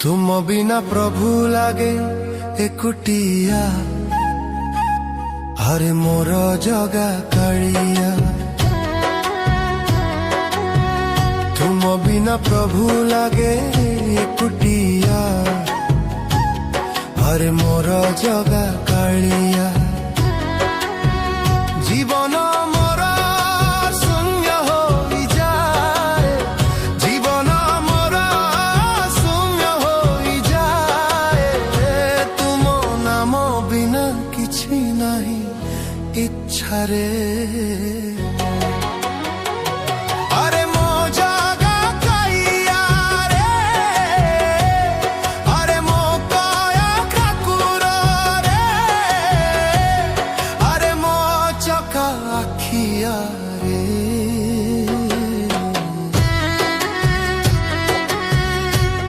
तुम बिना प्रभु लागे एकुटिया, हरे मोर जगा कालिया। तुम बिना प्रभु लागे एकुटिया, हरे मोर जगा कालिया। जीवन मोर शून्य हो जाए, जीवन मोर शून्य हो जाए। तुम नाम बिना किछि नहीं इच्छा रे।